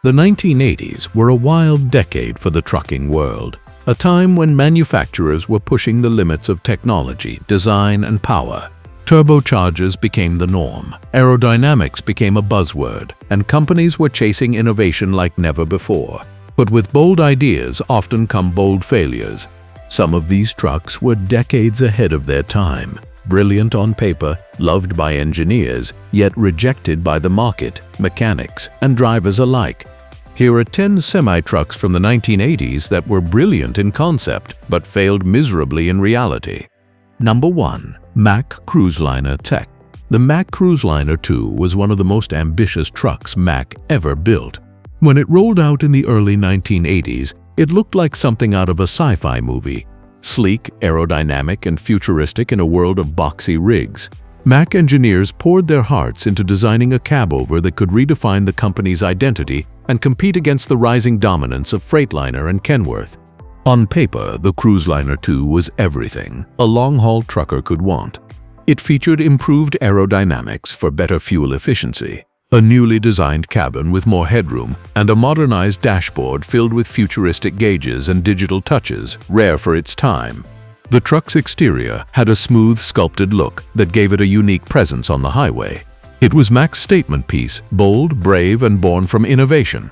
The 1980s were a wild decade for the trucking world, a time when manufacturers were pushing the limits of technology, design, and power. Turbochargers became the norm, aerodynamics became a buzzword, and companies were chasing innovation like never before. But with bold ideas often come bold failures. Some of these trucks were decades ahead of their time, brilliant on paper, loved by engineers, yet rejected by the market, mechanics, and drivers alike. Here are 10 semi-trucks from the 1980s that were brilliant in concept but failed miserably in reality. Number 1. Mack Cruiseliner Tech. The Mack Cruiseliner 2 was one of the most ambitious trucks Mack ever built. When it rolled out in the early 1980s, it looked like something out of a sci-fi movie. Sleek, aerodynamic, and futuristic in a world of boxy rigs. Mack engineers poured their hearts into designing a cabover that could redefine the company's identity and compete against the rising dominance of Freightliner and Kenworth. On paper, the Cruiseliner 2 was everything a long-haul trucker could want. It featured improved aerodynamics for better fuel efficiency, a newly designed cabin with more headroom, and a modernized dashboard filled with futuristic gauges and digital touches, rare for its time. The truck's exterior had a smooth, sculpted look that gave it a unique presence on the highway. It was Mack's statement piece, bold, brave, and born from innovation.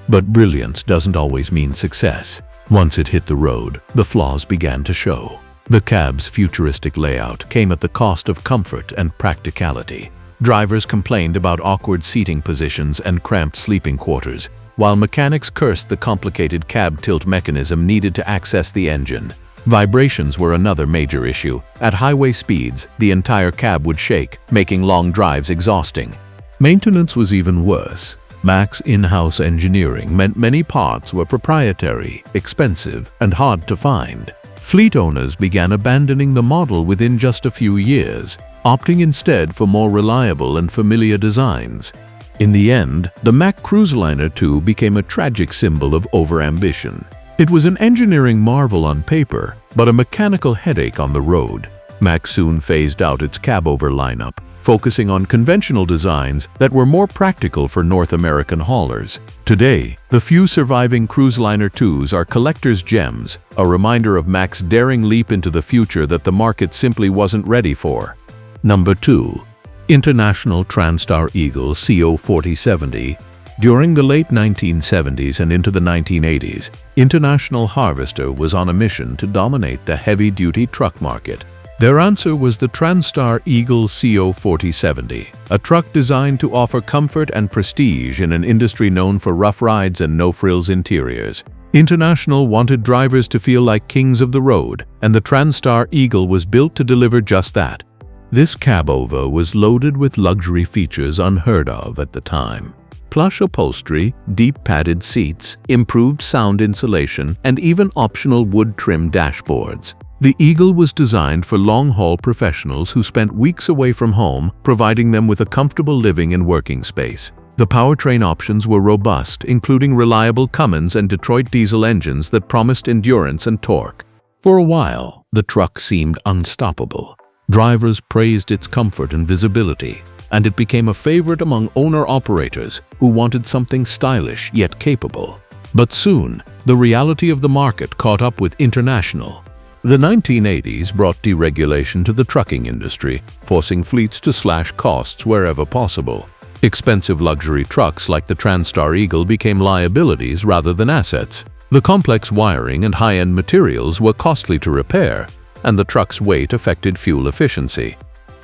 But brilliance doesn't always mean success. Once it hit the road, the flaws began to show. The cab's futuristic layout came at the cost of comfort and practicality. Drivers complained about awkward seating positions and cramped sleeping quarters, while mechanics cursed the complicated cab tilt mechanism needed to access the engine. Vibrations were another major issue. At highway speeds, the entire cab would shake, making long drives exhausting. Maintenance was even worse. Mack's in-house engineering meant many parts were proprietary, expensive, and hard to find. Fleet owners began abandoning the model within just a few years, opting instead for more reliable and familiar designs. In the end, the Mack Cruiseliner 2 became a tragic symbol of overambition. It was an engineering marvel on paper, but a mechanical headache on the road. Mack soon phased out its cabover lineup, focusing on conventional designs that were more practical for North American haulers. Today, the few surviving Cruiseliner 2s are collector's gems, a reminder of Mack's daring leap into the future that the market simply wasn't ready for. Number 2. International Transstar Eagle CO4070. During the late 1970s and into the 1980s, International Harvester was on a mission to dominate the heavy-duty truck market. Their answer was the Transstar Eagle CO4070, a truck designed to offer comfort and prestige in an industry known for rough rides and no-frills interiors. International wanted drivers to feel like kings of the road, and the Transstar Eagle was built to deliver just that. This cabover was loaded with luxury features unheard of at the time. Plush upholstery, deep padded seats, improved sound insulation, and even optional wood-trimmed dashboards. The Eagle was designed for long-haul professionals who spent weeks away from home, providing them with a comfortable living and working space. The powertrain options were robust, including reliable Cummins and Detroit diesel engines that promised endurance and torque. For a while, the truck seemed unstoppable. Drivers praised its comfort and visibility, and it became a favorite among owner-operators who wanted something stylish yet capable. But soon, the reality of the market caught up with International. The 1980s brought deregulation to the trucking industry, forcing fleets to slash costs wherever possible. Expensive luxury trucks like the Transstar Eagle became liabilities rather than assets. The complex wiring and high-end materials were costly to repair, and the truck's weight affected fuel efficiency.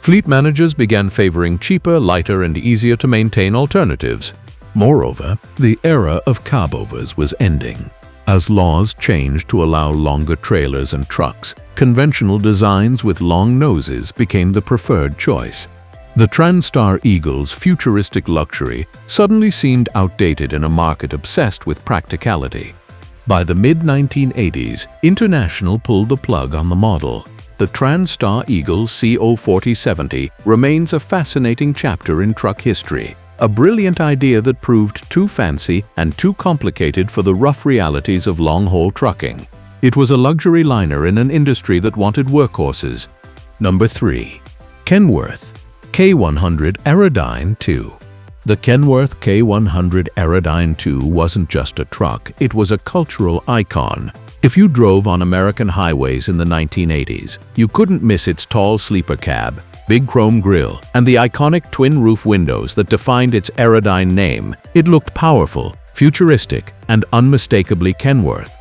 Fleet managers began favoring cheaper, lighter, and easier-to-maintain alternatives. Moreover, the era of cabovers was ending. As laws changed to allow longer trailers and trucks, conventional designs with long noses became the preferred choice. The Transstar Eagle's futuristic luxury suddenly seemed outdated in a market obsessed with practicality. By the mid-1980s, International pulled the plug on the model. The Transstar Eagle CO4070 remains a fascinating chapter in truck history, a brilliant idea that proved too fancy and too complicated for the rough realities of long-haul trucking. It was a luxury liner in an industry that wanted workhorses. Number 3. Kenworth K100 Aerodyne 2. The Kenworth K100 Aerodyne 2 wasn't just a truck, it was a cultural icon. If you drove on American highways in the 1980s, you couldn't miss its tall sleeper cab, big chrome grille, and the iconic twin-roof windows that defined its Aerodyne name. It looked powerful, futuristic, and unmistakably Kenworth.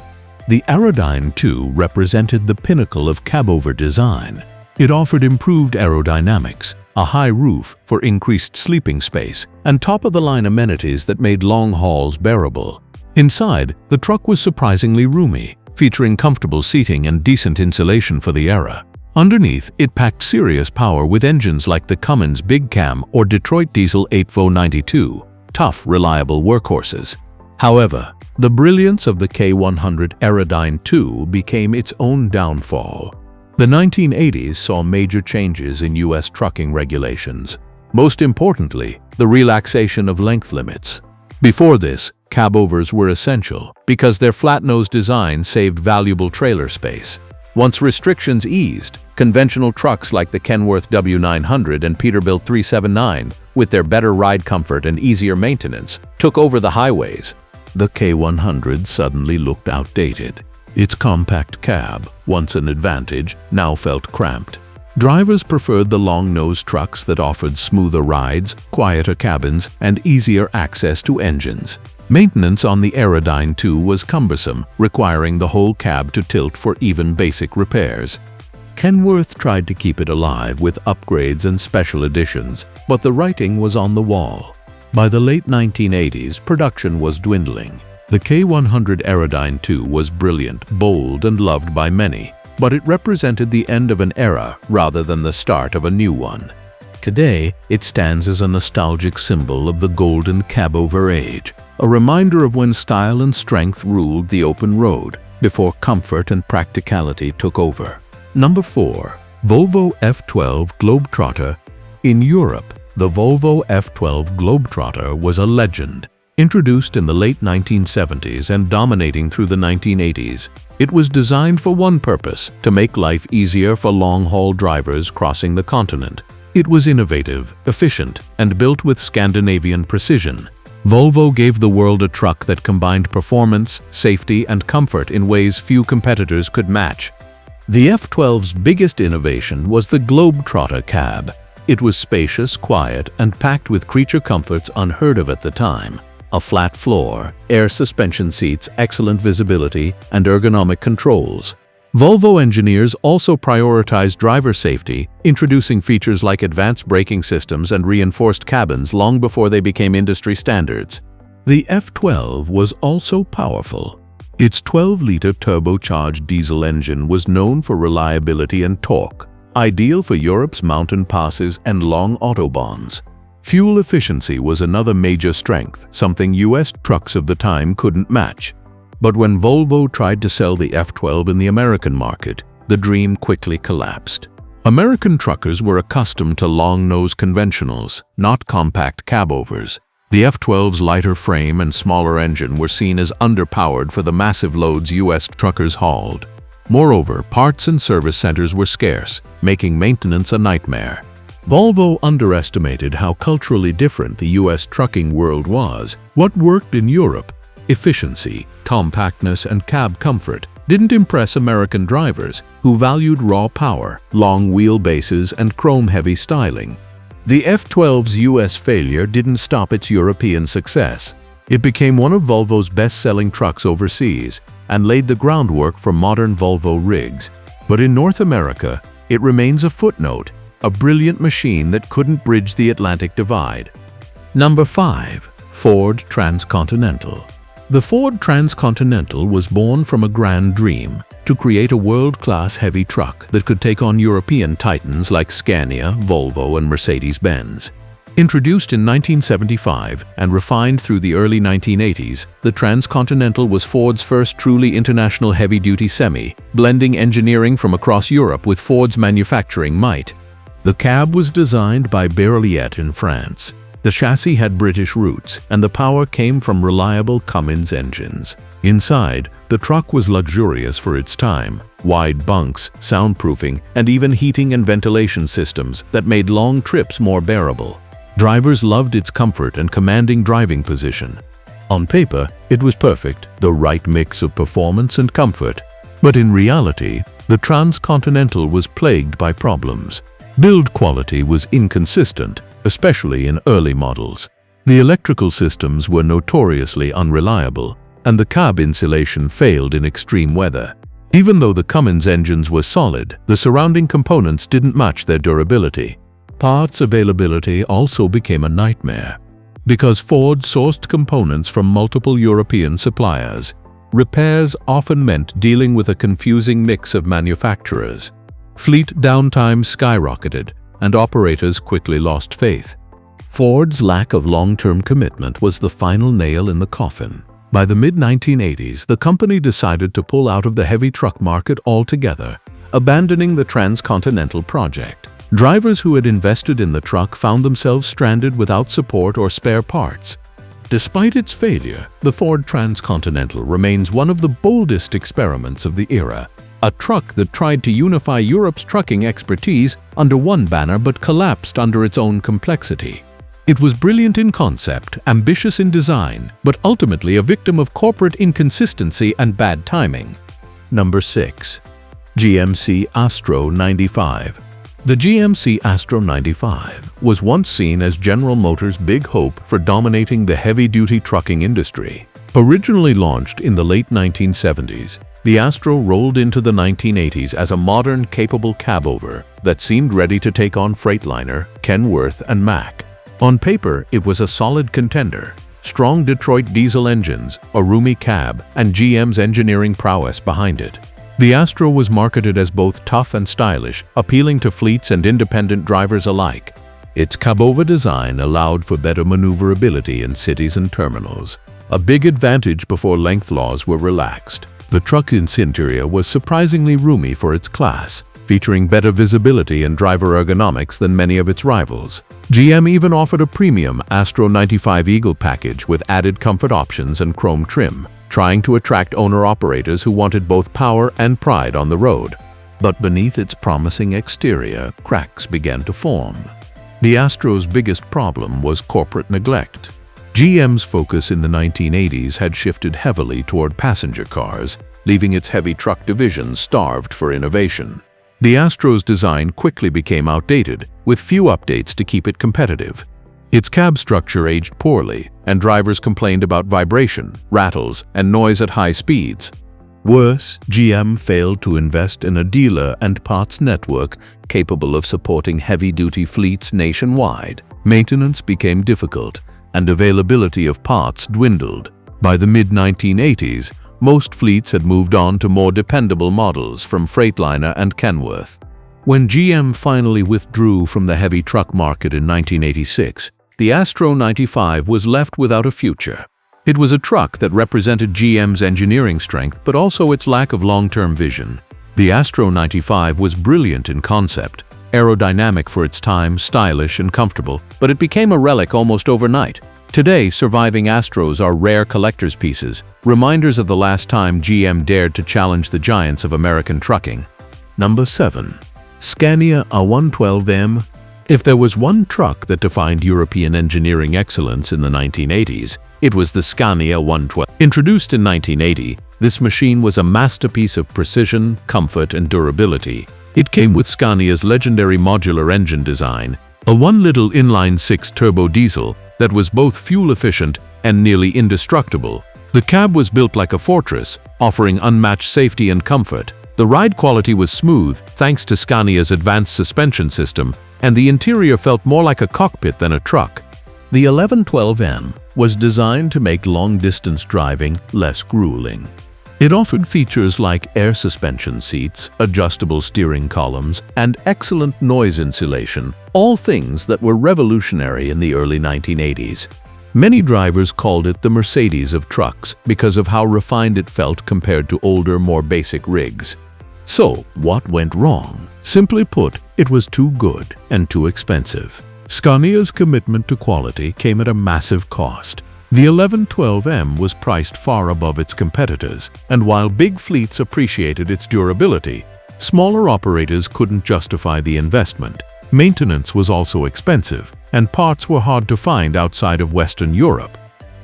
The Aerodyne 2 represented the pinnacle of cabover design. It offered improved aerodynamics, a high roof for increased sleeping space, and top-of-the-line amenities that made long hauls bearable. Inside, the truck was surprisingly roomy, featuring comfortable seating and decent insulation for the era. Underneath, it packed serious power with engines like the Cummins Big Cam or Detroit Diesel 8V92, tough, reliable workhorses. However, the brilliance of the K100 Aerodyne 2 became its own downfall. The 1980s saw major changes in U.S. trucking regulations. Most importantly, the relaxation of length limits. Before this, cabovers were essential because their flat-nose design saved valuable trailer space. Once restrictions eased, conventional trucks like the Kenworth W900 and Peterbilt 379, with their better ride comfort and easier maintenance, took over the highways. The K100 suddenly looked outdated. Its compact cab, once an advantage, now felt cramped. Drivers preferred the long-nosed trucks that offered smoother rides, quieter cabins, and easier access to engines. Maintenance on the Aerodyne 2 was cumbersome, requiring the whole cab to tilt for even basic repairs. Kenworth tried to keep it alive with upgrades and special editions, but the writing was on the wall. By the late 1980s, production was dwindling. The K100 Aerodyne 2 was brilliant, bold, and loved by many, but it represented the end of an era rather than the start of a new one. Today, it stands as a nostalgic symbol of the golden cabover age, a reminder of when style and strength ruled the open road before comfort and practicality took over. Number 4. Volvo F12 Globetrotter. In Europe, the Volvo F12 Globetrotter was a legend. Introduced in the late 1970s and dominating through the 1980s, it was designed for one purpose: to make life easier for long-haul drivers crossing the continent. It was innovative, efficient, and built with Scandinavian precision. Volvo gave the world a truck that combined performance, safety, and comfort in ways few competitors could match. The F12's biggest innovation was the Globetrotter cab. It was spacious, quiet, and packed with creature comforts unheard of at the time. A flat floor, air suspension seats, excellent visibility, and ergonomic controls. Volvo engineers also prioritized driver safety, introducing features like advanced braking systems and reinforced cabins long before they became industry standards. The F12 was also powerful. Its 12-liter turbocharged diesel engine was known for reliability and torque, ideal for Europe's mountain passes and long autobahns. Fuel efficiency was another major strength, something US trucks of the time couldn't match. But when Volvo tried to sell the F12 in the American market, the dream quickly collapsed. American truckers were accustomed to long-nose conventionals, not compact cabovers. The F12's lighter frame and smaller engine were seen as underpowered for the massive loads US truckers hauled. Moreover, parts and service centers were scarce, making maintenance a nightmare. Volvo underestimated how culturally different the US trucking world was. What worked in Europe, efficiency, compactness, and cab comfort, didn't impress American drivers, who valued raw power, long wheelbases, and chrome-heavy styling. The F12's US failure didn't stop its European success. It became one of Volvo's best-selling trucks overseas and laid the groundwork for modern Volvo rigs. But in North America, it remains a footnote, a brilliant machine that couldn't bridge the Atlantic divide. Number 5. Ford Transcontinental. The Ford Transcontinental was born from a grand dream: to create a world-class heavy truck that could take on European titans like Scania, Volvo, and Mercedes-Benz. Introduced in 1975 and refined through the early 1980s, the Transcontinental was Ford's first truly international heavy-duty semi, blending engineering from across Europe with Ford's manufacturing might. The cab was designed by Berliet in France. The chassis had British roots, and the power came from reliable Cummins engines. Inside, the truck was luxurious for its time: wide bunks, soundproofing, and even heating and ventilation systems that made long trips more bearable. Drivers loved its comfort and commanding driving position. On paper, it was perfect, the right mix of performance and comfort. But in reality, the Transcontinental was plagued by problems. Build quality was inconsistent, especially in early models. The electrical systems were notoriously unreliable, and the cab insulation failed in extreme weather. Even though the Cummins engines were solid, the surrounding components didn't match their durability. Parts availability also became a nightmare. Because Ford sourced components from multiple European suppliers, repairs often meant dealing with a confusing mix of manufacturers. Fleet downtime skyrocketed, and operators quickly lost faith. Ford's lack of long-term commitment was the final nail in the coffin. By the mid-1980s, the company decided to pull out of the heavy truck market altogether, abandoning the Transcontinental project. Drivers who had invested in the truck found themselves stranded without support or spare parts. Despite its failure, the Ford Transcontinental remains one of the boldest experiments of the era. A truck that tried to unify Europe's trucking expertise under one banner but collapsed under its own complexity. It was brilliant in concept, ambitious in design, but ultimately a victim of corporate inconsistency and bad timing. Number 6. GMC Astro 95. The GMC Astro 95 was once seen as General Motors' big hope for dominating the heavy-duty trucking industry. Originally launched in the late 1970s, the Astro rolled into the 1980s as a modern, capable cabover that seemed ready to take on Freightliner, Kenworth, and Mack. On paper, it was a solid contender. Strong Detroit diesel engines, a roomy cab, and GM's engineering prowess behind it. The Astro was marketed as both tough and stylish, appealing to fleets and independent drivers alike. Its cabover design allowed for better maneuverability in cities and terminals, a big advantage before length laws were relaxed. The truck's interior was surprisingly roomy for its class, featuring better visibility and driver ergonomics than many of its rivals. GM even offered a premium Astro 95 Eagle package with added comfort options and chrome trim, trying to attract owner-operators who wanted both power and pride on the road. But beneath its promising exterior, cracks began to form. The Astro's biggest problem was corporate neglect. GM's focus in the 1980s had shifted heavily toward passenger cars, leaving its heavy truck division starved for innovation. The Astro's design quickly became outdated, with few updates to keep it competitive. Its cab structure aged poorly, and drivers complained about vibration, rattles, and noise at high speeds. Worse, GM failed to invest in a dealer and parts network capable of supporting heavy-duty fleets nationwide. Maintenance became difficult, and availability of parts dwindled. By the mid-1980s, most fleets had moved on to more dependable models from Freightliner and Kenworth. When GM finally withdrew from the heavy truck market in 1986, the Astro 95 was left without a future. It was a truck that represented GM's engineering strength but also its lack of long-term vision. The Astro 95 was brilliant in concept, aerodynamic for its time, stylish and comfortable, but it became a relic almost overnight. Today, surviving Astros are rare collector's pieces, reminders of the last time GM dared to challenge the giants of American trucking. Number 7. Scania A112M. If there was one truck that defined European engineering excellence in the 1980s, it was the Scania 112. Introduced in 1980, this machine was a masterpiece of precision, comfort, and durability. It came with Scania's legendary modular engine design, a 1-liter inline-six turbo diesel that was both fuel-efficient and nearly indestructible. The cab was built like a fortress, offering unmatched safety and comfort. The ride quality was smooth thanks to Scania's advanced suspension system, and the interior felt more like a cockpit than a truck. The 1112M was designed to make long-distance driving less grueling. It offered features like air suspension seats, adjustable steering columns, and excellent noise insulation, all things that were revolutionary in the early 1980s. Many drivers called it the Mercedes of trucks because of how refined it felt compared to older, more basic rigs. So, what went wrong? Simply put, it was too good and too expensive. Scania's commitment to quality came at a massive cost. The 1112M was priced far above its competitors, and while big fleets appreciated its durability, smaller operators couldn't justify the investment. Maintenance was also expensive, and parts were hard to find outside of Western Europe.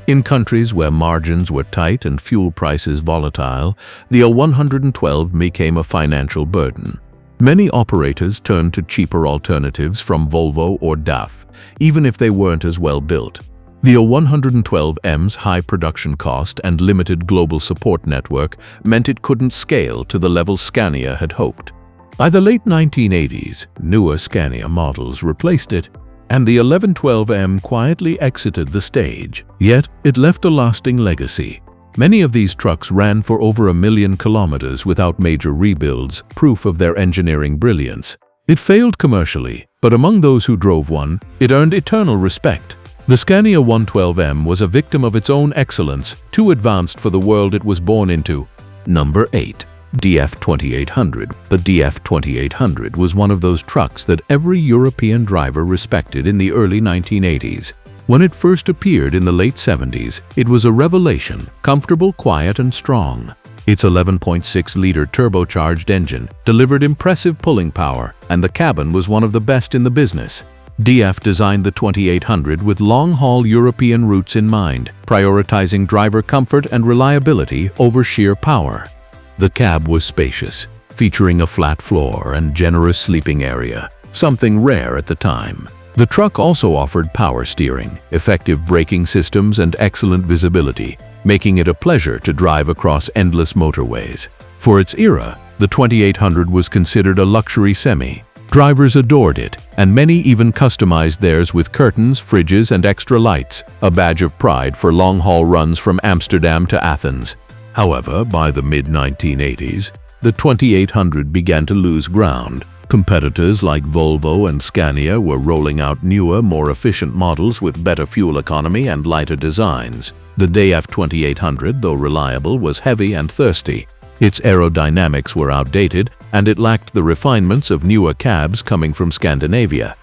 In countries where margins were tight and fuel prices volatile, the A112 became a financial burden. Many operators turned to cheaper alternatives from Volvo or DAF, even if they weren't as well built. The A112M's high production cost and limited global support network meant it couldn't scale to the level Scania had hoped. By the late 1980s, newer Scania models replaced it, and the 1112M quietly exited the stage. Yet, it left a lasting legacy. Many of these trucks ran for over 1 million kilometers without major rebuilds, proof of their engineering brilliance. It failed commercially, but among those who drove one, it earned eternal respect. The Scania 112M was a victim of its own excellence, too advanced for the world it was born into. Number 8. DF2800. The DF2800 was one of those trucks that every European driver respected in the early 1980s. When it first appeared in the late 70s, it was a revelation, comfortable, quiet, and strong. Its 11.6-liter turbocharged engine delivered impressive pulling power, and the cabin was one of the best in the business. DF designed the 2800 with long-haul European routes in mind, prioritizing driver comfort and reliability over sheer power. The cab was spacious, featuring a flat floor and generous sleeping area, something rare at the time. The truck also offered power steering, effective braking systems, and excellent visibility, making it a pleasure to drive across endless motorways. For its era, the 2800 was considered a luxury semi. Drivers adored it, and many even customized theirs with curtains, fridges, and extra lights, a badge of pride for long-haul runs from Amsterdam to Athens. However, by the mid-1980s, the 2800 began to lose ground. Competitors like Volvo and Scania were rolling out newer, more efficient models with better fuel economy and lighter designs. The DF 2800, though reliable, was heavy and thirsty. Its aerodynamics were outdated, and it lacked the refinements of newer cabs coming from Scandinavia.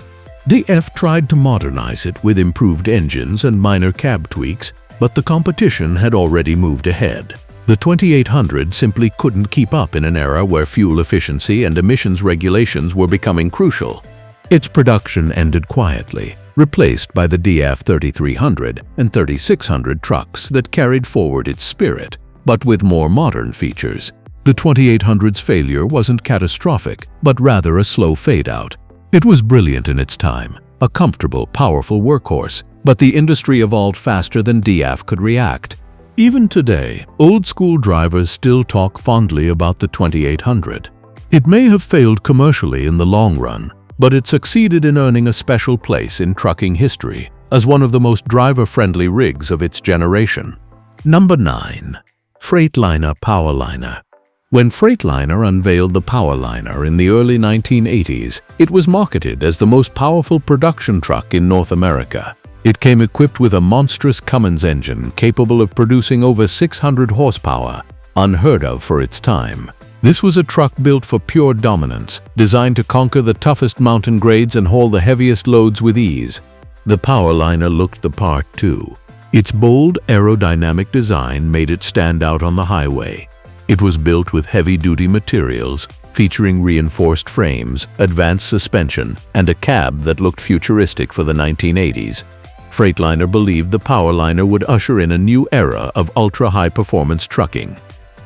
DF tried to modernize it with improved engines and minor cab tweaks, but the competition had already moved ahead. The 2800 simply couldn't keep up in an era where fuel efficiency and emissions regulations were becoming crucial. Its production ended quietly, replaced by the DF 3300 and 3600 trucks that carried forward its spirit, but with more modern features. The 2800's failure wasn't catastrophic, but rather a slow fade-out. It was brilliant in its time, a comfortable, powerful workhorse, but the industry evolved faster than DF could react. Even today, old-school drivers still talk fondly about the 2800. It may have failed commercially in the long run, but it succeeded in earning a special place in trucking history as one of the most driver-friendly rigs of its generation. Number 9. Freightliner Powerliner. When Freightliner unveiled the Powerliner in the early 1980s, it was marketed as the most powerful production truck in North America. It came equipped with a monstrous Cummins engine capable of producing over 600 horsepower, unheard of for its time. This was a truck built for pure dominance, designed to conquer the toughest mountain grades and haul the heaviest loads with ease. The Powerliner looked the part too. Its bold aerodynamic design made it stand out on the highway. It was built with heavy-duty materials, featuring reinforced frames, advanced suspension, and a cab that looked futuristic for the 1980s. Freightliner believed the Powerliner would usher in a new era of ultra-high-performance trucking.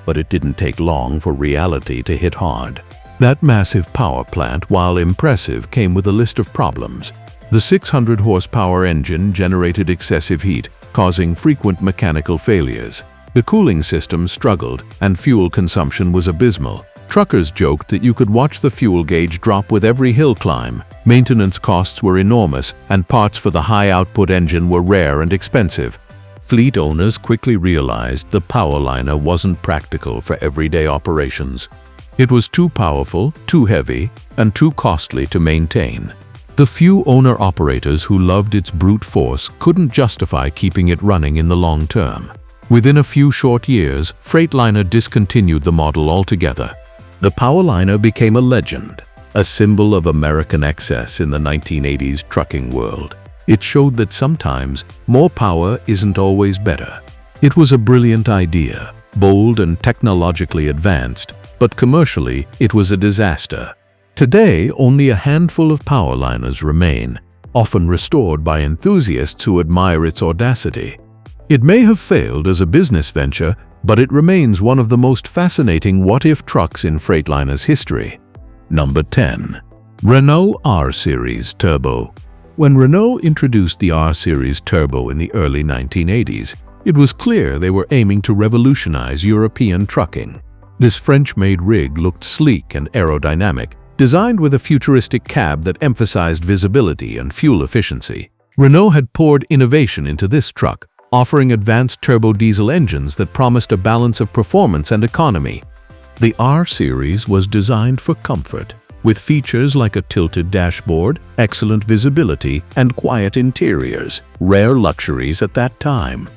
But it didn't take long for reality to hit hard. That massive power plant, while impressive, came with a list of problems. The 600-horsepower engine generated excessive heat, causing frequent mechanical failures. The cooling system struggled, and fuel consumption was abysmal. Truckers joked that you could watch the fuel gauge drop with every hill climb. Maintenance costs were enormous, and parts for the high-output engine were rare and expensive. Fleet owners quickly realized the Powerliner wasn't practical for everyday operations. It was too powerful, too heavy, and too costly to maintain. The few owner-operators who loved its brute force couldn't justify keeping it running in the long term. Within a few short years, Freightliner discontinued the model altogether. The Powerliner became a legend, a symbol of American excess in the 1980s trucking world. It showed that sometimes more power isn't always better. It was a brilliant idea, bold and technologically advanced, but commercially it was a disaster. Today, only a handful of Powerliners remain, often restored by enthusiasts who admire its audacity. It may have failed as a business venture, but it remains one of the most fascinating what-if trucks in Freightliner's history. Number 10. Renault R-Series Turbo. When Renault introduced the R-Series Turbo in the early 1980s, it was clear they were aiming to revolutionize European trucking. This French-made rig looked sleek and aerodynamic, designed with a futuristic cab that emphasized visibility and fuel efficiency. Renault had poured innovation into this truck, offering advanced turbo diesel engines that promised a balance of performance and economy. The R-Series was designed for comfort, with features like a tilted dashboard, excellent visibility, and quiet interiors, rare luxuries at that time.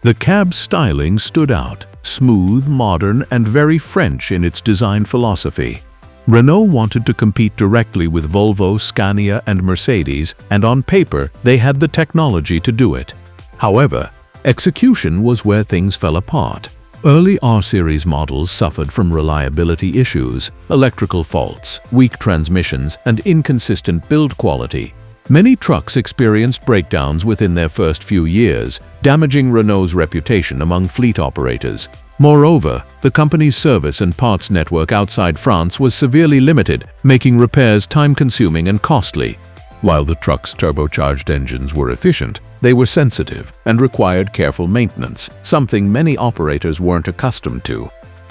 The cab's styling stood out, smooth, modern, and very French in its design philosophy. Renault wanted to compete directly with Volvo, Scania, and Mercedes, and on paper, they had the technology to do it. However, execution was where things fell apart. Early R-Series models suffered from reliability issues, electrical faults, weak transmissions, and inconsistent build quality. Many trucks experienced breakdowns within their first few years, damaging Renault's reputation among fleet operators. Moreover, the company's service and parts network outside France was severely limited, making repairs time-consuming and costly. While the truck's turbocharged engines were efficient, they were sensitive and required careful maintenance, something many operators weren't accustomed to.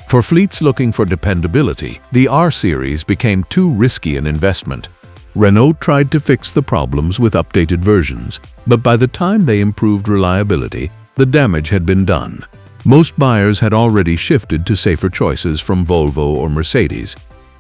For fleets looking for dependability, the R-Series became too risky an investment. Renault tried to fix the problems with updated versions, but by the time they improved reliability, the damage had been done. Most buyers had already shifted to safer choices from Volvo or Mercedes.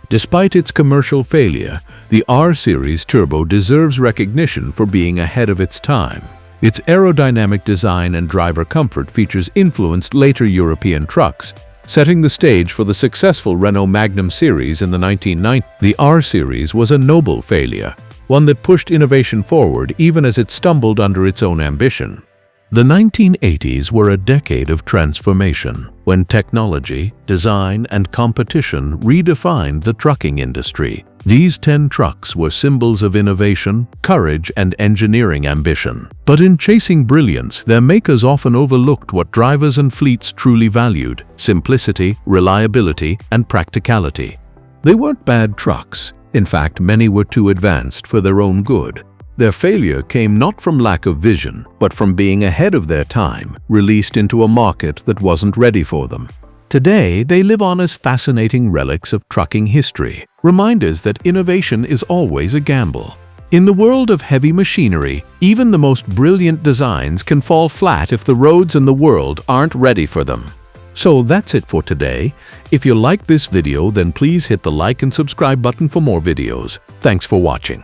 Despite its commercial failure, the R-Series Turbo deserves recognition for being ahead of its time. Its aerodynamic design and driver comfort features influenced later European trucks, setting the stage for the successful Renault Magnum series in the 1990s. The R-Series was a noble failure, one that pushed innovation forward even as it stumbled under its own ambition. The 1980s were a decade of transformation, when technology, design, and competition redefined the trucking industry. These 10 trucks were symbols of innovation, courage, and engineering ambition. But in chasing brilliance, their makers often overlooked what drivers and fleets truly valued: simplicity, reliability, and practicality. They weren't bad trucks. In fact, many were too advanced for their own good. Their failure came not from lack of vision, but from being ahead of their time, released into a market that wasn't ready for them. Today, they live on as fascinating relics of trucking history, reminders that innovation is always a gamble. In the world of heavy machinery, even the most brilliant designs can fall flat if the roads and the world aren't ready for them. So that's it for today. If you like this video, then please hit the like and subscribe button for more videos. Thanks for watching.